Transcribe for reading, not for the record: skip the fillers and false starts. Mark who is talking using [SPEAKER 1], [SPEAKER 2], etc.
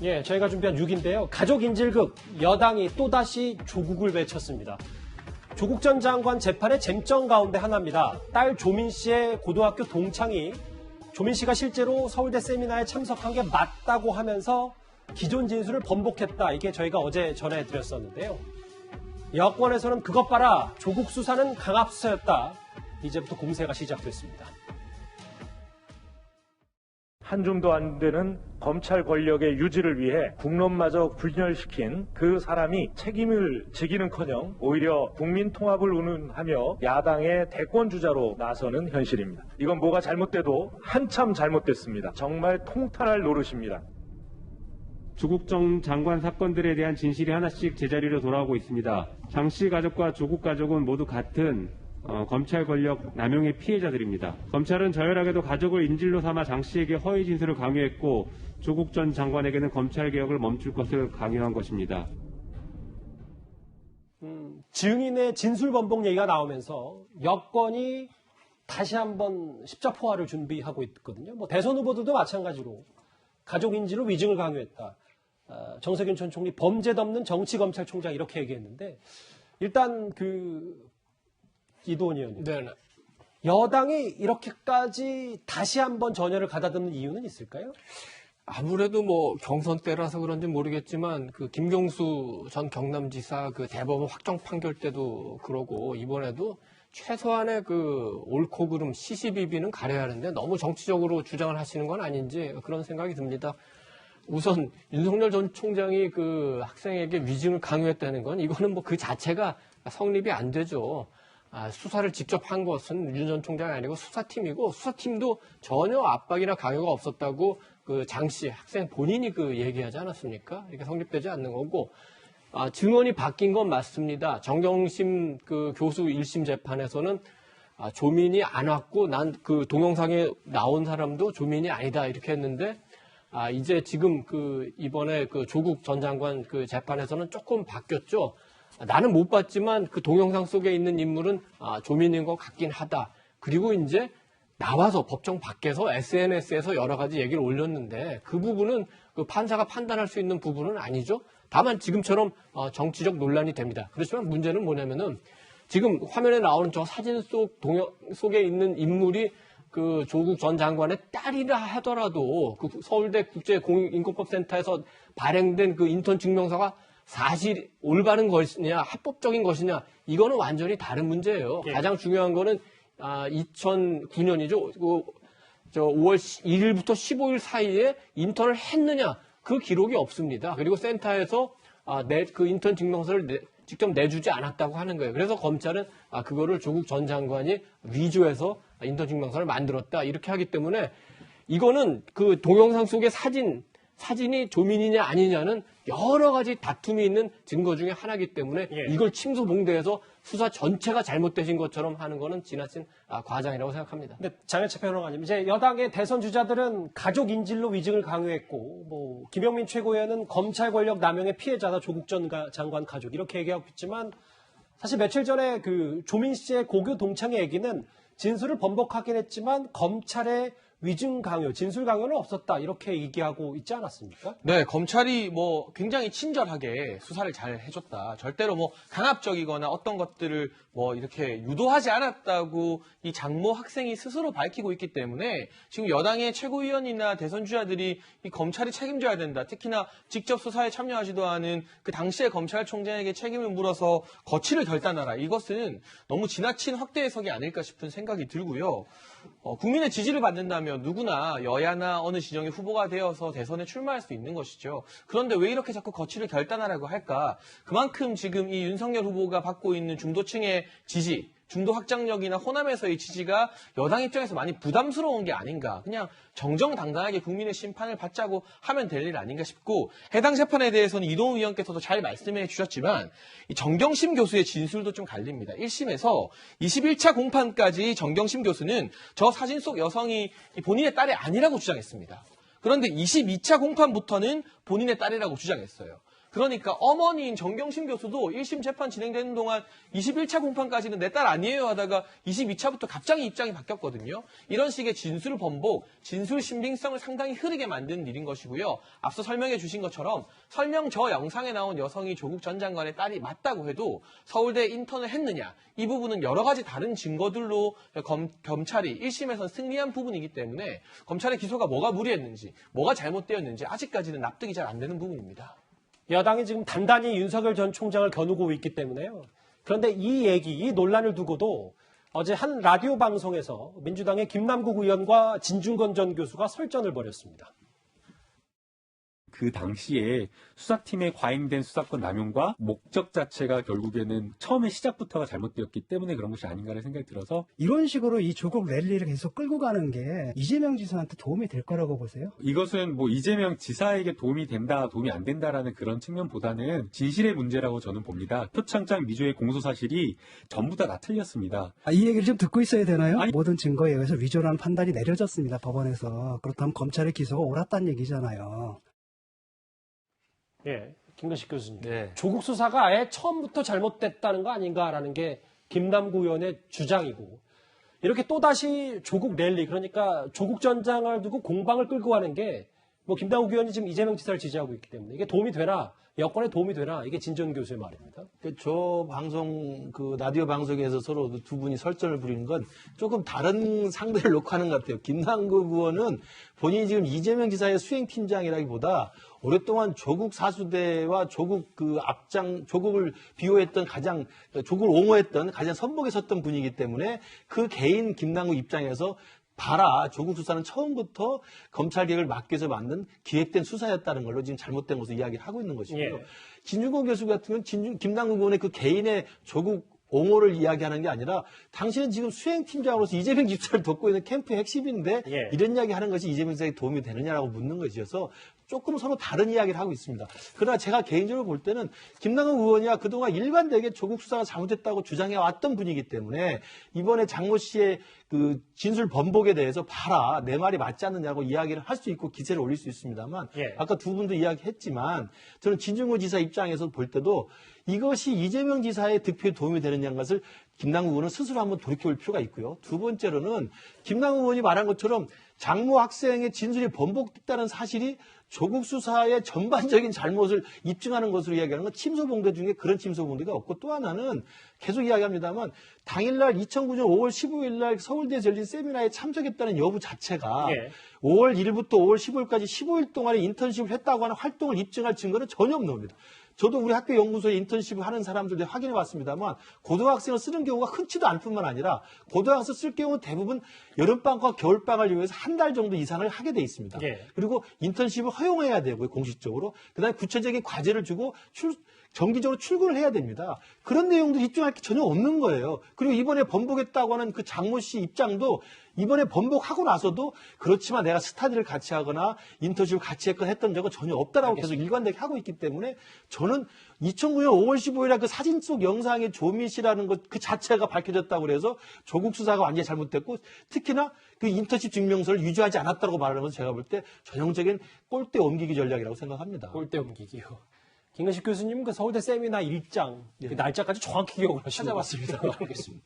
[SPEAKER 1] 예, 저희가 준비한 6인데요. 가족 인질극, 여당이 또다시 조국을 외쳤습니다. 조국 전 장관 재판의 쟁점 가운데 하나입니다. 딸 조민 씨의 고등학교 동창이 조민 씨가 실제로 서울대 세미나에 참석한 게 맞다고 하면서 기존 진술을 번복했다. 이게 저희가 어제 전해드렸었는데요. 여권에서는 그것 봐라, 조국 수사는 강압수사였다. 이제부터 공세가 시작됐습니다.
[SPEAKER 2] 한 줌도 안 되는 검찰 권력의 유지를 위해 국론마저 분열시킨 그 사람이 책임을 지기는커녕 오히려 국민 통합을 운운하며 야당의 대권 주자로 나서는 현실입니다. 이건 뭐가 잘못돼도 한참 잘못됐습니다. 정말 통탄할 노릇입니다.
[SPEAKER 3] 조국 전 장관 사건들에 대한 진실이 하나씩 제자리로 돌아오고 있습니다. 장 씨 가족과 조국 가족은 모두 같은 검찰 권력 남용의 피해자들입니다. 검찰은 저열하게도 가족을 인질로 삼아 장 씨에게 허위 진술을 강요했고 조국 전 장관에게는 검찰 개혁을 멈출 것을 강요한 것입니다.
[SPEAKER 1] 증인의 진술 번복 얘기가 나오면서 여권이 다시 한번 십자포화를 준비하고 있거든요. 뭐 대선 후보들도 마찬가지로 가족 인질로 위증을 강요했다. 정세균 전 총리 범죄 덮는 정치검찰총장 이렇게 얘기했는데 일단 이도원 의원님.
[SPEAKER 4] 네.
[SPEAKER 1] 여당이 이렇게까지 다시 한번 전열을 가다듬는 이유는 있을까요?
[SPEAKER 4] 아무래도 뭐 경선 때라서 그런지 모르겠지만 그 김경수 전 경남지사 그 대법원 확정 판결 때도 그러고 이번에도 최소한의 그 옳고 그름 시시비비는 가려야 하는데 너무 정치적으로 주장을 하시는 건 아닌지 그런 생각이 듭니다. 우선 윤석열 전 총장이 그 학생에게 위증을 강요했다는 건 이거는 뭐 그 자체가 성립이 안 되죠. 수사를 직접 한 것은 윤 전 총장이 아니고 수사팀이고 수사팀도 전혀 압박이나 강요가 없었다고 그 장 씨 학생 본인이 그 얘기하지 않았습니까? 이게 성립되지 않는 거고 증언이 바뀐 건 맞습니다. 정경심 그 교수 1심 재판에서는 조민이 안 왔고 난 그 동영상에 나온 사람도 조민이 아니다 이렇게 했는데 이제 지금 그 이번에 그 조국 전 장관 그 재판에서는 조금 바뀌었죠. 나는 못 봤지만 그 동영상 속에 있는 인물은 조민인 것 같긴 하다. 그리고 이제 나와서 법정 밖에서 SNS에서 여러 가지 얘기를 올렸는데 그 부분은 그 판사가 판단할 수 있는 부분은 아니죠. 다만 지금처럼 정치적 논란이 됩니다. 그렇지만 문제는 뭐냐면은 지금 화면에 나오는 저 사진 속에 있는 인물이 그 조국 전 장관의 딸이라 하더라도 그 서울대 국제인권법센터에서 발행된 그 인턴 증명서가 사실 올바른 것이냐 합법적인 것이냐 이거는 완전히 다른 문제예요. 가장 중요한 거는 2009년이죠. 저 5월 1일부터 15일 사이에 인턴을 했느냐 그 기록이 없습니다. 그리고 센터에서 그 인턴 증명서를 직접 내주지 않았다고 하는 거예요. 그래서 검찰은 그거를 조국 전 장관이 위조해서 인턴 증명서를 만들었다 이렇게 하기 때문에 이거는 그 동영상 속의 사진이 조민이냐 아니냐는 여러 가지 다툼이 있는 증거 중에 하나이기 때문에 이걸 침소봉대해서 수사 전체가 잘못되신 것처럼 하는 거는 지나친 과장이라고 생각합니다.
[SPEAKER 1] 네, 장혜철 평론가님, 이제 여당의 대선 주자들은 가족 인질로 위증을 강요했고, 뭐 김영민 최고위원은 검찰 권력 남용의 피해자다 조국 전 장관 가족 이렇게 얘기하고 있지만 사실 며칠 전에 그 조민 씨의 고교 동창의 얘기는 진술을 번복하긴 했지만 검찰의 위증 강요, 진술 강요는 없었다 이렇게 얘기하고 있지 않았습니까?
[SPEAKER 5] 네, 검찰이 뭐 굉장히 친절하게 수사를 잘 해줬다. 절대로 뭐 강압적이거나 어떤 것들을 뭐 이렇게 유도하지 않았다고 이 장모 학생이 스스로 밝히고 있기 때문에 지금 여당의 최고위원이나 대선 주자들이 이 검찰이 책임져야 된다. 특히나 직접 수사에 참여하지도 않은 그 당시의 검찰총장에게 책임을 물어서 거취를 결단하라. 이것은 너무 지나친 확대 해석이 아닐까 싶은 생각이 들고요. 국민의 지지를 받는다면 누구나 여야나 어느 지정의 후보가 되어서 대선에 출마할 수 있는 것이죠. 그런데 왜 이렇게 자꾸 거취를 결단하라고 할까? 그만큼 지금 이 윤석열 후보가 받고 있는 중도층의 지지, 중도 확장력이나 호남에서의 지지가 여당 입장에서 많이 부담스러운 게 아닌가. 그냥 정정당당하게 국민의 심판을 받자고 하면 될 일 아닌가 싶고 해당 재판에 대해서는 이동훈 의원께서도 잘 말씀해 주셨지만 이 정경심 교수의 진술도 좀 갈립니다. 1심에서 21차 공판까지 정경심 교수는 저 사진 속 여성이 본인의 딸이 아니라고 주장했습니다. 그런데 22차 공판부터는 본인의 딸이라고 주장했어요. 그러니까 어머니인 정경심 교수도 1심 재판 진행되는 동안 21차 공판까지는 내 딸 아니에요 하다가 22차부터 갑자기 입장이 바뀌었거든요. 이런 식의 진술 번복, 진술 신빙성을 상당히 흐르게 만드는 일인 것이고요. 앞서 설명해 주신 것처럼 설령 저 영상에 나온 여성이 조국 전 장관의 딸이 맞다고 해도 서울대에 인턴을 했느냐, 이 부분은 여러 가지 다른 증거들로 검찰이 1심에서 승리한 부분이기 때문에 검찰의 기소가 뭐가 무리했는지, 뭐가 잘못되었는지 아직까지는 납득이 잘 안 되는 부분입니다.
[SPEAKER 1] 여당이 지금 단단히 윤석열 전 총장을 겨누고 있기 때문에요. 그런데 이 얘기, 이 논란을 두고도 어제 한 라디오 방송에서 민주당의 김남국 의원과 진중권 전 교수가 설전을 벌였습니다.
[SPEAKER 6] 그 당시에 수사팀에 과잉된 수사권 남용과 목적 자체가 결국에는 처음에 시작부터가 잘못되었기 때문에 그런 것이 아닌가라는 생각이 들어서
[SPEAKER 7] 이런 식으로 이 조국 랠리를 계속 끌고 가는 게 이재명 지사한테 도움이 될 거라고 보세요?
[SPEAKER 6] 이것은 뭐 이재명 지사에게 도움이 된다, 도움이 안 된다라는 그런 측면보다는 진실의 문제라고 저는 봅니다. 표창장 미조의 공소 사실이 전부 다 틀렸습니다.
[SPEAKER 7] 이 얘기를 좀 듣고 있어야 되나요?
[SPEAKER 6] 아니,
[SPEAKER 7] 모든 증거에 의해서 위조라는 판단이 내려졌습니다. 법원에서. 그렇다면 검찰의 기소가 옳았다는 얘기잖아요.
[SPEAKER 1] 예, 김근식 교수님.
[SPEAKER 5] 네.
[SPEAKER 1] 조국 수사가 아예 처음부터 잘못됐다는 거 아닌가라는 게 김남국 의원의 주장이고, 이렇게 또다시 조국 랠리, 그러니까 조국 전장을 두고 공방을 끌고 가는 게, 뭐 김남국 의원이 지금 이재명 지사를 지지하고 있기 때문에 이게 도움이 되나, 여권에 도움이 되나, 이게 진전 교수의 말입니다.
[SPEAKER 8] 저 방송, 라디오 방송에서 서로 두 분이 설전을 벌이는 건 조금 다른 상대를 놓고 하는 것 같아요. 김남국 의원은 본인이 지금 이재명 지사의 수행팀장이라기보다 오랫동안 조국 사수대와 조국 조국을 비호했던 조국을 옹호했던 가장 선봉에 섰던 분이기 때문에 그 개인 김남국 입장에서 봐라, 조국 수사는 처음부터 검찰 개혁을 막기 위해서 만든 기획된 수사였다는 걸로 지금 잘못된 것을 이야기를 하고 있는 것이고요.
[SPEAKER 1] 예.
[SPEAKER 8] 진중권 교수 같은 경우는 김남국 의원의 그 개인의 조국 옹호를 이야기하는 게 아니라 당신은 지금 수행팀장으로서 이재명 지사를 돕고 있는 캠프의 핵심인데
[SPEAKER 1] 예.
[SPEAKER 8] 이런 이야기 하는 것이 이재명 지사에게 도움이 되느냐라고 묻는 것이어서 조금 서로 다른 이야기를 하고 있습니다. 그러나 제가 개인적으로 볼 때는 김남국 의원이야 그동안 일관되게 조국 수사가 잘못됐다고 주장해 왔던 분이기 때문에 이번에 장모 씨의 진술 번복에 대해서 봐라, 내 말이 맞지 않느냐고 이야기를 할 수 있고 기세를 올릴 수 있습니다만
[SPEAKER 1] 예.
[SPEAKER 8] 아까 두 분도 이야기했지만 저는 진중권 지사 입장에서 볼 때도 이것이 이재명 지사의 득표에 도움이 되느냐는 것을 김남국 의원은 스스로 한번 돌이켜볼 필요가 있고요. 두 번째로는 김남국 의원이 말한 것처럼 장모 학생의 진술이 번복됐다는 사실이 조국 수사의 전반적인 잘못을 입증하는 것으로 이야기하는 건 침소봉대 중에 그런 침소봉대가 없고, 또 하나는 계속 이야기합니다만 당일날 2009년 5월 15일 날 서울대에서 열린 세미나에 참석했다는 여부 자체가
[SPEAKER 1] 예.
[SPEAKER 8] 5월 1일부터 5월 15일까지 15일 동안에 인턴십을 했다고 하는 활동을 입증할 증거는 전혀 없는 겁니다. 저도 우리 학교 연구소에 인턴십을 하는 사람들 확인해 봤습니다만 고등학생을 쓰는 경우가 흔치도 않을 뿐만 아니라 고등학생 쓸 경우는 대부분 여름방학과 겨울방학을 이용해서 한 달 정도 이상을 하게 돼 있습니다.
[SPEAKER 1] 예.
[SPEAKER 8] 그리고 인턴십을 허용해야 되고요, 공식적으로. 그다음에 구체적인 과제를 주고 정기적으로 출근을 해야 됩니다. 그런 내용들 입증할 게 전혀 없는 거예요. 그리고 이번에 번복했다고 하는 그 장모 씨 입장도 이번에 번복하고 나서도 그렇지만 내가 스타디를 같이 하거나 인턴십을 같이 했던 적은 전혀 없다라고 계속 일관되게 하고 있기 때문에 저는 2009년 5월 15일에 그 사진 속 영상의 조민 씨라는 것 그 자체가 밝혀졌다고 그래서 조국 수사가 완전히 잘못됐고, 특히나 그 인턴십 증명서를 유지하지 않았다고 말하는 것은 제가 볼 때 전형적인 꼴대 옮기기 전략이라고 생각합니다.
[SPEAKER 1] 꼴대 옮기기요. 김근식 교수님 그 서울대 세미나 일장 그 날짜까지 정확히 기억을 하시는
[SPEAKER 8] 찾아봤습니다.
[SPEAKER 1] 것 같아요. 알겠습니다.